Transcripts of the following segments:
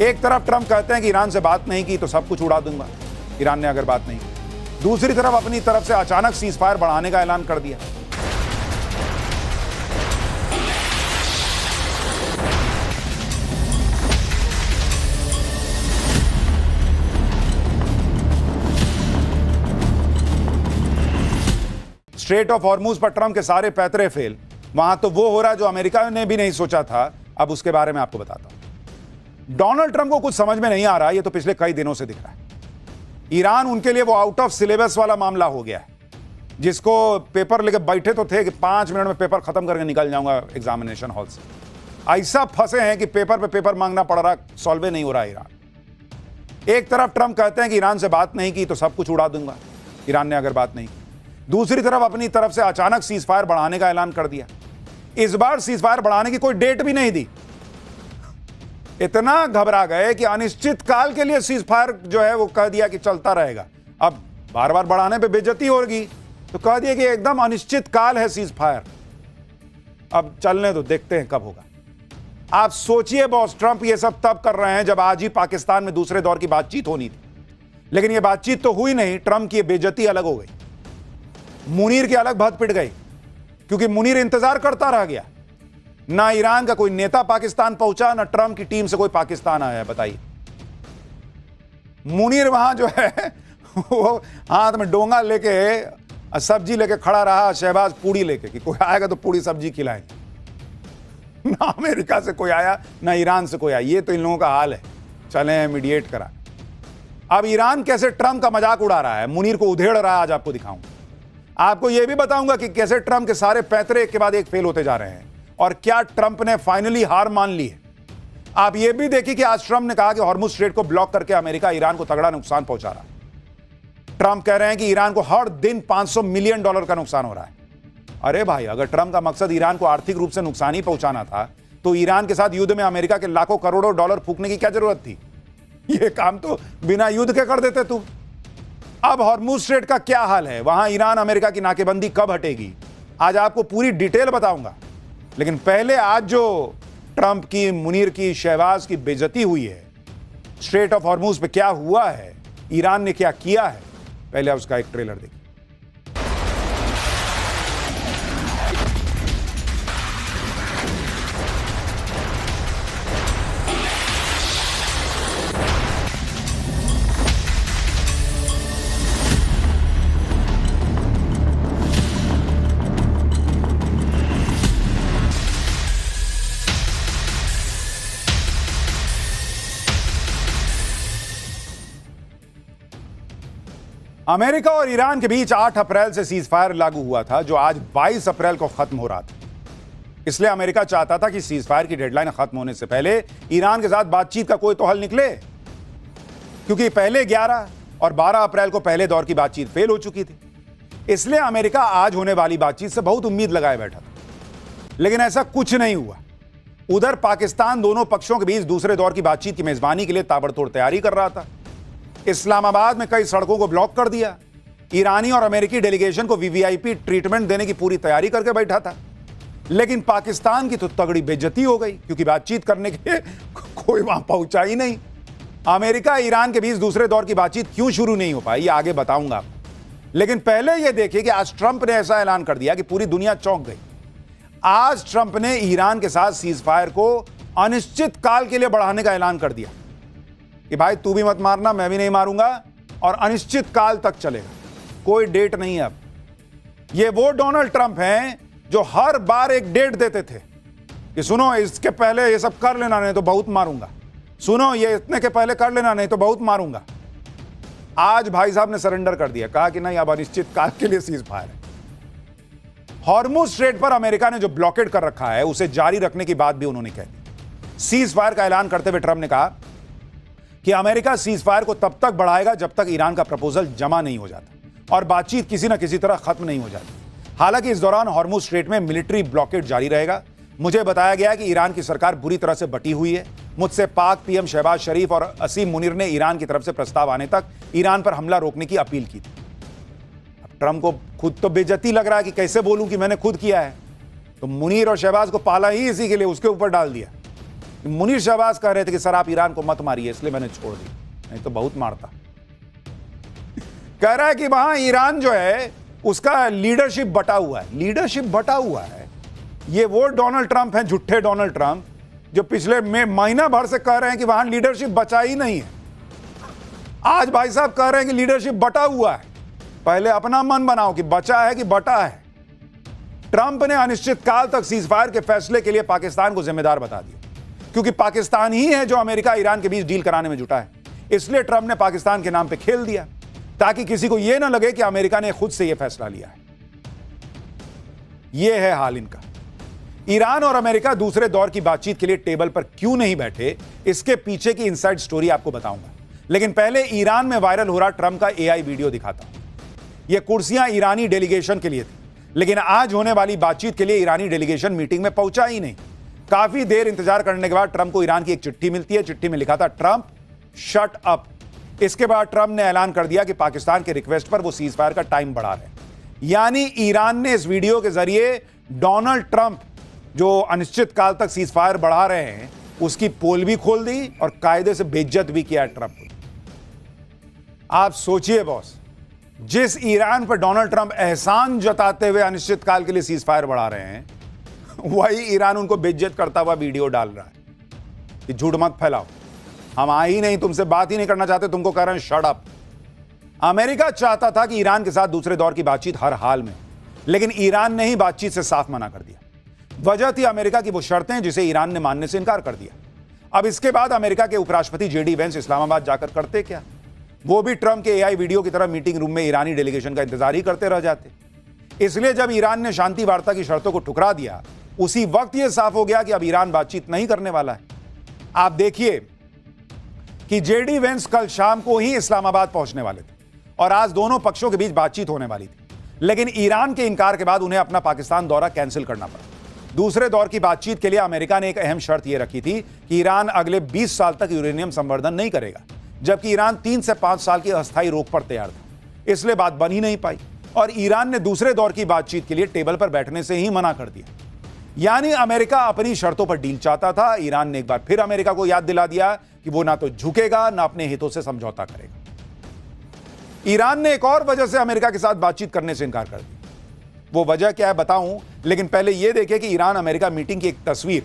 एक तरफ ट्रंप कहते हैं कि ईरान से बात नहीं की तो सब कुछ उड़ा दूंगा, ईरान ने अगर बात नहीं की। दूसरी तरफ अपनी तरफ से अचानक सीज फायर बढ़ाने का ऐलान कर दिया। स्ट्रेट ऑफ हॉर्मुज पर ट्रंप के सारे पैतरे फेल। वहां तो वो हो रहा है जो अमेरिका ने भी नहीं सोचा था। अब उसके बारे में आपको बताता हूं। डोनाल्ड ट्रंप को कुछ समझ में नहीं आ रहा, ये तो पिछले कई दिनों से दिख रहा है। ईरान उनके लिए वो आउट ऑफ सिलेबस वाला मामला हो गया है, जिसको पेपर लेके बैठे तो थे कि 5 मिनट में पेपर खत्म करके निकल जाऊंगा एग्जामिनेशन हॉल से। ऐसा फंसे हैं कि पेपर पे पेपर मांगना पड़ रहा, सॉल्व नहीं हो रहा ईरान। एक तरफ ट्रंप कहते हैं कि ईरान से बात नहीं की तो सब कुछ उड़ा दूंगा, ईरान ने अगर बात नहीं की। दूसरी तरफ अपनी तरफ से अचानक सीज फायर बढ़ाने का ऐलान कर दिया। इस बार सीज फायर बढ़ाने की कोई डेट भी नहीं दी। इतना घबरा गए कि अनिश्चित काल के लिए सीज फायर जो है वो कह दिया कि चलता रहेगा। अब बार बार बढ़ाने पे बेइज्जती होगी तो कह दिया कि एकदम अनिश्चित काल है सीज फायर। अब चलने तो देखते हैं कब होगा। आप सोचिए बॉस, ट्रंप ये सब तब कर रहे हैं जब आज ही पाकिस्तान में दूसरे दौर की बातचीत होनी थी, लेकिन ये बातचीत तो हुई नहीं। ट्रंप की बेइज्जती अलग हो गई, मुनीर की अलग भद पिट गई, क्योंकि मुनीर इंतजार करता रह गया। ना ईरान का कोई नेता पाकिस्तान पहुंचा, ना ट्रंप की टीम से कोई पाकिस्तान आया। बताइए, मुनीर वहां जो है वो हाथ में डोंगा लेके सब्जी लेके खड़ा रहा, शहबाज पूड़ी लेके कि कोई आएगा तो पूड़ी सब्जी खिलाएंगे। ना अमेरिका से कोई आया, ना ईरान से कोई आया। ये तो इन लोगों का हाल है। चले मीडिएट करा। अब ईरान कैसे ट्रंप का मजाक उड़ा रहा है, मुनीर को उधेड़ रहा है, आज आपको दिखाऊंगा। आपको यह भी बताऊंगा कि कैसे ट्रंप के सारे पैतरे एक के बाद एक फेल होते जा रहे हैं और क्या ट्रंप ने फाइनली हार मान ली है। आप यह भी देखिए कि आज ट्रंप ने कहा कि हॉर्मुज स्ट्रेट को ब्लॉक करके अमेरिका ईरान को तगड़ा नुकसान पहुंचा रहा है। ट्रंप कह रहे हैं कि ईरान को हर दिन $500 मिलियन का नुकसान हो रहा है। अरे भाई, अगर ट्रंप का मकसद ईरान को आर्थिक रूप से नुकसान ही पहुंचाना था तो ईरान के साथ युद्ध में अमेरिका के लाखों करोड़ों डॉलर फूकने की क्या जरूरत थी। यह काम तो बिना युद्ध के कर देते तू। अब हॉर्मुज स्ट्रेट का क्या हाल है, वहां ईरान अमेरिका की नाकेबंदी कब हटेगी, आज आपको पूरी डिटेल बताऊंगा। लेकिन पहले आज जो ट्रंप की, मुनीर की, शहबाज की बेइज्जती हुई है, स्ट्रेट ऑफ हॉर्मुज पे क्या हुआ है, ईरान ने क्या किया है, पहले उसका एक ट्रेलर देखिए। अमेरिका और ईरान के बीच 8 अप्रैल से सीज फायर लागू हुआ था, जो आज 22 अप्रैल को खत्म हो रहा था। इसलिए अमेरिका चाहता था कि सीज फायर की डेडलाइन खत्म होने से पहले ईरान के साथ बातचीत का कोई तो हल निकले, क्योंकि पहले 11 और 12 अप्रैल को पहले दौर की बातचीत फेल हो चुकी थी। इसलिए अमेरिका आज होने वाली बातचीत से बहुत उम्मीद लगाए बैठा था, लेकिन ऐसा कुछ नहीं हुआ। उधर पाकिस्तान दोनों पक्षों के बीच दूसरे दौर की बातचीत की मेजबानी के लिए ताबड़तोड़ तैयारी कर रहा था। इस्लामाबाद में कई सड़कों को ब्लॉक कर दिया। ईरानी और अमेरिकी डेलीगेशन को वीवीआईपी ट्रीटमेंट देने की पूरी तैयारी करके बैठा था। लेकिन पाकिस्तान की तो तगड़ी बेइज्जती हो गई, क्योंकि बातचीत करने के लिए कोई वहां पहुंचा ही नहीं। अमेरिका ईरान के बीच दूसरे दौर की बातचीत क्यों शुरू नहीं हो पाई, ये आगे बताऊंगा। लेकिन पहले यह देखिए कि आज ट्रंप ने ऐसा ऐलान कर दिया कि पूरी दुनिया चौंक गई। आज ट्रंप ने ईरान के साथ सीज फायर को अनिश्चित काल के लिए बढ़ाने का ऐलान कर दिया कि भाई तू भी मत मारना, मैं भी नहीं मारूंगा, और अनिश्चित काल तक चलेगा, कोई डेट नहीं है। अब ये वो डोनाल्ड ट्रंप हैं जो हर बार एक डेट देते थे कि सुनो इसके पहले ये सब कर लेना, नहीं तो बहुत मारूंगा, सुनो ये इतने के पहले कर लेना, नहीं तो बहुत मारूंगा। आज भाई साहब ने सरेंडर कर दिया, कहा कि नहीं अब अनिश्चित काल के लिए सीज फायर है। हॉर्मुज स्ट्रेट पर अमेरिका ने जो ब्लॉकेड कर रखा है उसे जारी रखने की बात भी उन्होंने कह दी। सीज फायर का ऐलान करते हुए ट्रंप ने कहा कि अमेरिका सीज फायर को तब तक बढ़ाएगा जब तक ईरान का प्रपोजल जमा नहीं हो जाता और बातचीत किसी न किसी तरह खत्म नहीं हो जाती। हालांकि इस दौरान हॉर्मुज स्ट्रेट में मिलिट्री ब्लॉकेड जारी रहेगा। मुझे बताया गया कि ईरान की सरकार बुरी तरह से बटी हुई है। मुझसे पाक पीएम शहबाज शरीफ और असीम मुनीर ने ईरान की तरफ से प्रस्ताव आने तक ईरान पर हमला रोकने की अपील की थी। अब ट्रंप को खुद तो बेइज्जती लग रहा है कि कैसे बोलूं कि मैंने खुद किया है, तो मुनीर और शहबाज को पाला ही इसी के लिए, उसके ऊपर डाल दिया। मुनीर शहबाज कह रहे थे कि सर आप ईरान को मत मारिए, इसलिए मैंने छोड़ दी, नहीं तो बहुत मारता। कह रहा है कि वहां ईरान जो है उसका लीडरशिप बटा हुआ है। लीडरशिप बटा हुआ है, ये वो डोनाल्ड ट्रंप हैं, झूठे डोनाल्ड ट्रंप, जो पिछले महीना भर से कह रहे हैं कि वहां लीडरशिप बचा ही नहीं है। आज भाई साहब कह रहे हैं कि लीडरशिप बटा हुआ है। पहले अपना मन बनाओ कि बचा है कि बटा है। ट्रंप ने अनिश्चितकाल तक सीजफायर के फैसले के लिए पाकिस्तान को जिम्मेदार बता दिया, क्योंकि पाकिस्तान ही है जो अमेरिका ईरान के बीच डील कराने में जुटा है। इसलिए ट्रंप ने पाकिस्तान के नाम पे खेल दिया, ताकि किसी को यह ना लगे कि अमेरिका ने खुद से यह फैसला लिया है। यह है हाल इनका। ईरान और अमेरिका दूसरे दौर की बातचीत के लिए टेबल पर क्यों नहीं बैठे, इसके पीछे की इनसाइड स्टोरी आपको बताऊंगा। लेकिन पहले ईरान में वायरल हो रहा ट्रंप का एआई वीडियो दिखाता हूं। यह कुर्सियां ईरानी डेलीगेशन के लिए थी, लेकिन आज होने वाली बातचीत के लिए ईरानी डेलीगेशन मीटिंग में पहुंचा ही नहीं। काफी देर इंतजार करने के बाद ट्रंप को ईरान की एक चिट्ठी मिलती है। चिट्ठी में लिखा था, ट्रंप शट अप। इसके बाद ट्रंप ने ऐलान कर दिया कि पाकिस्तान के रिक्वेस्ट पर वो सीज फायर का टाइम बढ़ा रहे हैं। यानी ईरान ने इस वीडियो के जरिए डोनाल्ड ट्रंप जो अनिश्चितकाल तक सीज फायर बढ़ा रहे हैं उसकी पोल भी खोल दी और कायदे से बेइज्जत भी किया है ट्रंप को। आप सोचिए बॉस, जिस ईरान पर डोनाल्ड ट्रंप एहसान जताते हुए अनिश्चितकाल के लिए सीज फायर बढ़ा रहे हैं, वही ईरान उनको बेइज्जत करता हुआ वीडियो डाल रहा है कि झूठ मत फैलाओ, हम आ ही नहीं, तुमसे बात ही नहीं करना चाहते, तुमको कह रहे हैं शट अप। अमेरिका चाहता था कि ईरान के साथ दूसरे दौर की बातचीत हर हाल में, लेकिन ईरान ने ही बातचीत से साफ मना कर दिया। वजह थी अमेरिका की वो शर्तें जिसे ईरान ने मानने से इनकार कर दिया। अब इसके बाद अमेरिका के उपराष्ट्रपति जेडी वेंस इस्लामाबाद जाकर करते क्या? वो भी ट्रंप के एआई वीडियो की तरह मीटिंग रूम में ईरानी डेलीगेशन का इंतजार ही करते रह जाते। इसलिए जब ईरान ने शांति वार्ता की शर्तों को ठुकरा दिया, उसी वक्त यह साफ हो गया कि अब ईरान बातचीत नहीं करने वाला है। आप देखिए कि जेडी वेंस कल शाम को ही इस्लामाबाद पहुंचने वाले थे और आज दोनों पक्षों के बीच बातचीत होने वाली थी, लेकिन ईरान के इनकार के बाद उन्हें अपना पाकिस्तान दौरा कैंसिल करना पड़ा। दूसरे दौर की बातचीत के लिए अमेरिका ने एक अहम शर्त यह रखी थी कि ईरान अगले 20 साल तक यूरेनियम संवर्धन नहीं करेगा, जबकि ईरान 3 से 5 साल की अस्थायी रोक पर तैयार था। इसलिए बात बन ही नहीं पाई और ईरान ने दूसरे दौर की बातचीत के लिए टेबल पर बैठने से ही मना कर दिया। यानी अमेरिका अपनी शर्तों पर डील चाहता था। ईरान ने एक बार फिर अमेरिका को याद दिला दिया कि वो ना तो झुकेगा ना अपने हितों से समझौता करेगा। ईरान ने एक और वजह से अमेरिका के साथ बातचीत करने से इनकार कर दिया। वो वजह क्या है बताऊं, लेकिन पहले यह देखें कि ईरान अमेरिका मीटिंग की एक तस्वीर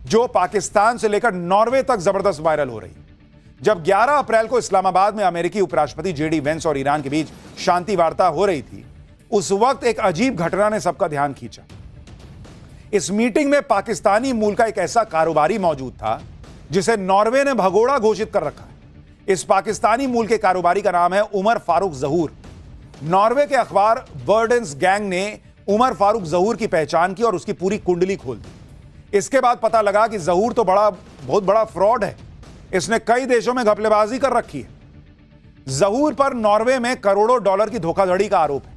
जो पाकिस्तान से लेकर नॉर्वे तक जबरदस्त वायरल हो रही। जब 11 अप्रैल को इस्लामाबाद में अमेरिकी उपराष्ट्रपति जेडी वेंस और ईरान के बीच शांति वार्ता हो रही थी, उस वक्त एक अजीब घटना ने सबका ध्यान खींचा। इस मीटिंग में पाकिस्तानी मूल का एक ऐसा कारोबारी मौजूद था जिसे नॉर्वे ने भगोड़ा घोषित कर रखा है। इस पाकिस्तानी मूल के कारोबारी का नाम है उमर फारूक जहूर। नॉर्वे के अखबार वर्डेंस गैंग ने उमर फारूक जहूर की पहचान की और उसकी पूरी कुंडली खोल दी। इसके बाद पता लगा कि जहूर तो बहुत बड़ा फ्रॉड है। इसने कई देशों में घपलेबाजी कर रखी है। जहूर पर नॉर्वे में करोड़ों डॉलर की धोखाधड़ी का आरोप है।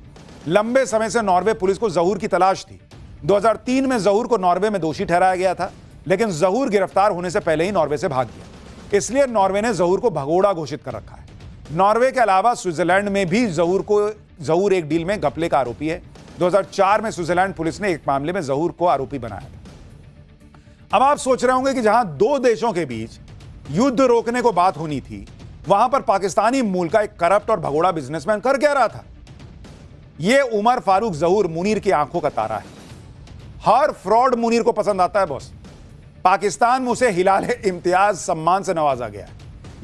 लंबे समय से नॉर्वे पुलिस को जहूर की तलाश थी। 2003 में जहूर को नॉर्वे में दोषी ठहराया गया था, लेकिन जहूर गिरफ्तार होने से पहले ही नॉर्वे से भाग गया। इसलिए नॉर्वे ने जहूर को भगोड़ा घोषित कर रखा है। नॉर्वे के अलावा स्विट्जरलैंड में भी जहूर एक डील में घपले का आरोपी है। 2004 में स्विट्जरलैंड पुलिस ने एक मामले में जहूर को आरोपी बनाया था। अब आप सोच रहे होंगे कि जहां दो देशों के बीच युद्ध रोकने को बात होनी थी, वहां पर पाकिस्तानी मूल का एक करप्ट और भगोड़ा बिजनेसमैन कर क्या रहा था? यह उमर फारूक जहूर मुनीर की आंखों का तारा है। हर फ्रॉड मुनीर को पसंद आता है बॉस। पाकिस्तान में उसे हिलाल इम्तियाज सम्मान से नवाजा गया है।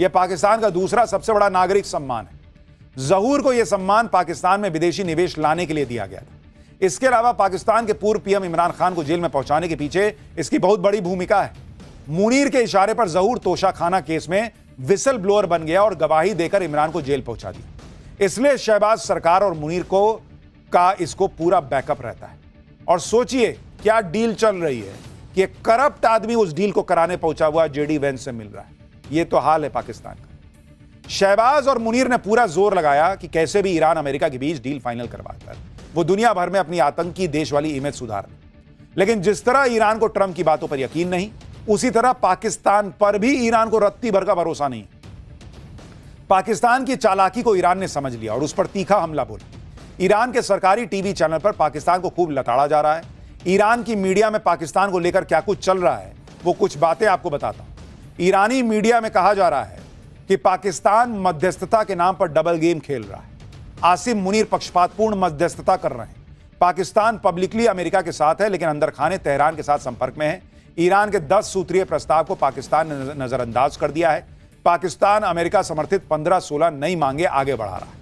यह पाकिस्तान का दूसरा सबसे बड़ा नागरिक सम्मान है। जहूर को यह सम्मान पाकिस्तान में विदेशी निवेश लाने के लिए दिया गया था। इसके अलावा पाकिस्तान के पूर्व पीएम इमरान खान को जेल में पहुंचाने के पीछे इसकी बहुत बड़ी भूमिका है। मुनीर के इशारे पर जहूर तोशाखाना केस में विसल ब्लोअर बन गया और गवाही देकर इमरान को जेल पहुंचा दिया। इसलिए शहबाज सरकार और मुनीर का इसको पूरा बैकअप रहता है। और सोचिए क्या डील चल रही है कि एक करप्ट आदमी उस डील को कराने पहुंचा हुआ जेडी वेंस से मिल रहा है। यह तो हाल है पाकिस्तान का। शहबाज और मुनीर ने पूरा जोर लगाया कि कैसे भी ईरान अमेरिका के बीच डील फाइनल करवाकर वो दुनिया भर में अपनी आतंकी देश वाली इमेज सुधार लें। लेकिन जिस तरह ईरान को ट्रंप की बातों पर यकीन नहीं, उसी तरह पाकिस्तान पर भी ईरान को रत्ती भर का भरोसा नहीं। पाकिस्तान की चालाकी को ईरान ने समझ लिया और उस पर तीखा हमला बोला। ईरान के सरकारी टीवी चैनल पर पाकिस्तान को खूब लताड़ा जा रहा है। ईरान की मीडिया में पाकिस्तान को लेकर क्या कुछ चल रहा है वो कुछ बातें आपको बताता हूं। ईरानी मीडिया में कहा जा रहा है कि पाकिस्तान मध्यस्थता के नाम पर डबल गेम खेल रहा है। आसिम मुनीर पक्षपातपूर्ण मध्यस्थता कर रहे हैं। पाकिस्तान पब्लिकली अमेरिका के साथ है, लेकिन अंदर खाने तेहरान के साथ संपर्क में है। ईरान के 10 सूत्रीय प्रस्ताव को पाकिस्तान ने नजरअंदाज कर दिया है। पाकिस्तान अमेरिका समर्थित 15-16 नई मांगे आगे बढ़ा रहा है।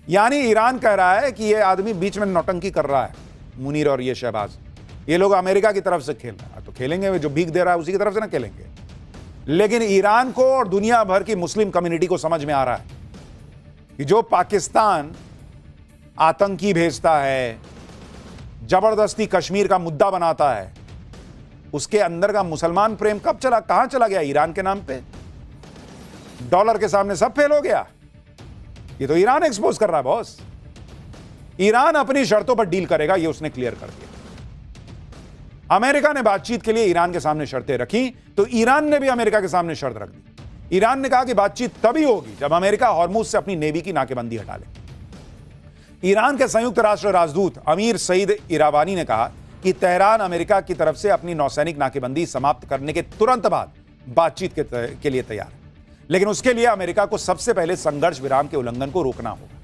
यानी ईरान कह रहा है कि ये आदमी बीच में नौटंकी कर रहा है, मुनीर और ये शहबाज, ये लोग अमेरिका की तरफ से खेल रहे हैं, तो खेलेंगे, जो भीख दे रहा है उसी की तरफ से ना खेलेंगे। लेकिन ईरान को और दुनिया भर की मुस्लिम कम्युनिटी को समझ में आ रहा है कि जो पाकिस्तान आतंकी भेजता है, जबरदस्ती कश्मीर का मुद्दा बनाता है, उसके अंदर का मुसलमान प्रेम कहां चला गया? ईरान के नाम पे डॉलर के सामने सब फेल हो गया। ये तो ईरान एक्सपोज कर रहा है बॉस। ईरान अपनी शर्तों पर डील करेगा, ये उसने क्लियर कर दिया। अमेरिका ने बातचीत के लिए ईरान के सामने शर्तें रखी, तो ईरान ने भी अमेरिका के सामने शर्त रख दी। ईरान ने कहा कि बातचीत तभी होगी जब अमेरिका हॉर्मुज से अपनी नेवी की नाकेबंदी हटा ले। ईरान के संयुक्त राष्ट्र राजदूत अमीर सईद इरावानी ने कहा कि तेहरान अमेरिका की तरफ से अपनी नौसैनिक नाकेबंदी समाप्त करने के तुरंत बाद बातचीत के लिए तैयार है, लेकिन उसके लिए अमेरिका को सबसे पहले संघर्ष विराम के उल्लंघन को रोकना होगा।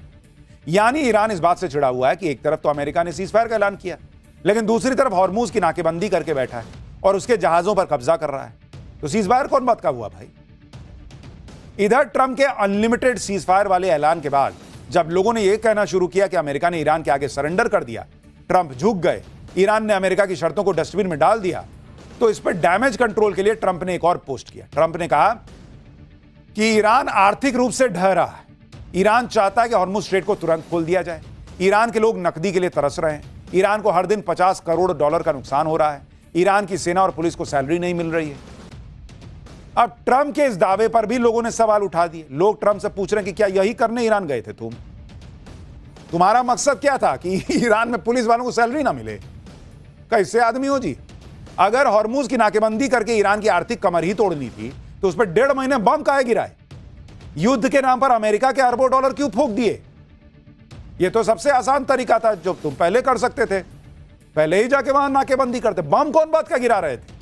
यानी ईरान इस बात से चिढ़ा हुआ है कि एक तरफ तो अमेरिका ने सीजफायर का ऐलान किया, लेकिन दूसरी तरफ हॉर्मुज की नाकेबंदी करके बैठा है और उसके जहाजों पर कब्जा कर रहा है। तो सीजफायर कौन बात का हुआ भाई? इधर ट्रंप के अनलिमिटेड सीजफायर वाले ऐलान के बाद जब लोगों ने यह कहना शुरू किया कि अमेरिका ने ईरान के आगे सरेंडर कर दिया, ट्रंप झुक गए, ईरान ने अमेरिका की शर्तों को डस्टबिन में डाल दिया, तो इस पर डैमेज कंट्रोल के लिए ट्रंप ने एक और पोस्ट किया। ट्रंप ने कहा कि ईरान आर्थिक रूप से ढह रहा है। ईरान चाहता है कि हॉर्मुज स्ट्रेट को तुरंत खोल दिया जाए। ईरान के लोग नकदी के लिए तरस रहे हैं। ईरान को हर दिन $50 करोड़ का नुकसान हो रहा है। ईरान की सेना और पुलिस को सैलरी नहीं मिल रही है। अब ट्रंप के इस दावे पर भी लोगों ने सवाल उठा दिए। लोग ट्रंप से पूछ रहे हैं कि क्या यही करने ईरान गए थे तुम्हारा मकसद क्या था कि ईरान में पुलिस वालों को सैलरी ना मिले? कैसे आदमी हो जी? अगर हॉर्मुज की नाकेबंदी करके ईरान की आर्थिक कमर ही तोड़नी थी तो उस पर 1.5 महीने बम काहे गिराए? युद्ध के नाम पर अमेरिका के अरबों डॉलर क्यों फूंक दिए? यह तो सबसे आसान तरीका था जो तुम पहले कर सकते थे। पहले ही जाके वहां नाकेबंदी करते। बम कौन बात का गिरा रहे थे?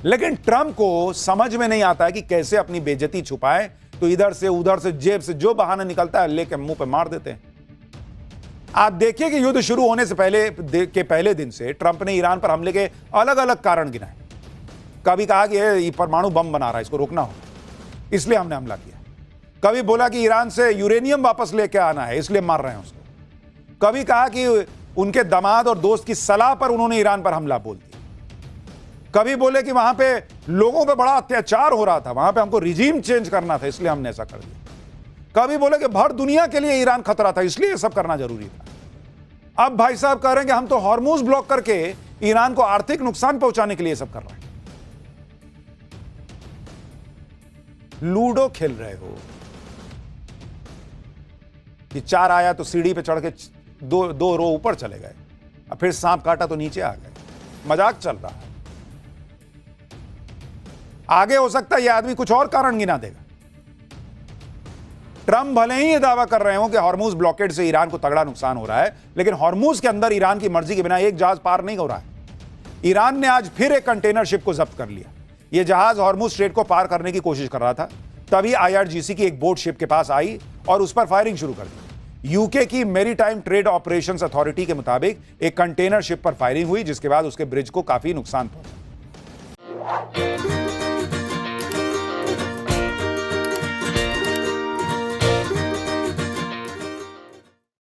लेकिन ट्रंप को समझ में नहीं आता है कि कैसे अपनी बेइज्जती छुपाएं, तो इधर से उधर से जेब से जो बहाना निकलता है लेके मुंह पे मार देते हैं। आप देखिए कि युद्ध शुरू होने से पहले दिन से ट्रंप ने ईरान पर हमले के अलग अलग कारण गिनाए। कभी कहा कि ये परमाणु बम बना रहा है, इसको रोकना होगा, इसलिए हमने हमला किया। कभी बोला कि ईरान से यूरेनियम वापस लेके आना है, इसलिए मार रहे हैं उसको। कभी कहा कि उनके दामाद और दोस्त की सलाह पर उन्होंने ईरान पर हमला बोल दिया। कभी बोले कि वहां पे लोगों पे बड़ा अत्याचार हो रहा था, वहां पे हमको रिजीम चेंज करना था, इसलिए हमने ऐसा कर दिया। कभी बोले कि भर दुनिया के लिए ईरान खतरा था, इसलिए ये सब करना जरूरी था। अब भाई साहब कह रहे हैं कि हम तो हॉर्मुज ब्लॉक करके ईरान को आर्थिक नुकसान पहुंचाने के लिए सब कर रहे हैं। लूडो खेल रहे हो कि 4 आया तो सीढ़ी पे चढ़ के दो रो ऊपर चले गए, अब फिर सांप काटा तो नीचे आ गए। मजाक चल रहा है। आगे हो सकता है यह आदमी कुछ और कारण गिना देगा। ट्रंप भले ही यह दावा कर रहे हो कि हॉर्मुज ब्लॉकेड से ईरान को तगड़ा नुकसान हो रहा है, लेकिन हॉर्मुज के अंदर ईरान की मर्जी के बिना एक जहाज पार नहीं हो रहा है। ईरान ने आज फिर एक कंटेनर शिप को जब्त कर लिया। यह जहाज हॉर्मुज स्ट्रेट को पार करने की कोशिश कर रहा था, तभी IRGC की एक बोट शिप के पास आई और उस पर फायरिंग शुरू कर दी। यूके की मैरीटाइम ट्रेड ऑपरेशंस अथॉरिटी के मुताबिक एक कंटेनर शिप पर फायरिंग हुई, जिसके बाद उसके ब्रिज को काफी नुकसान पहुंचा।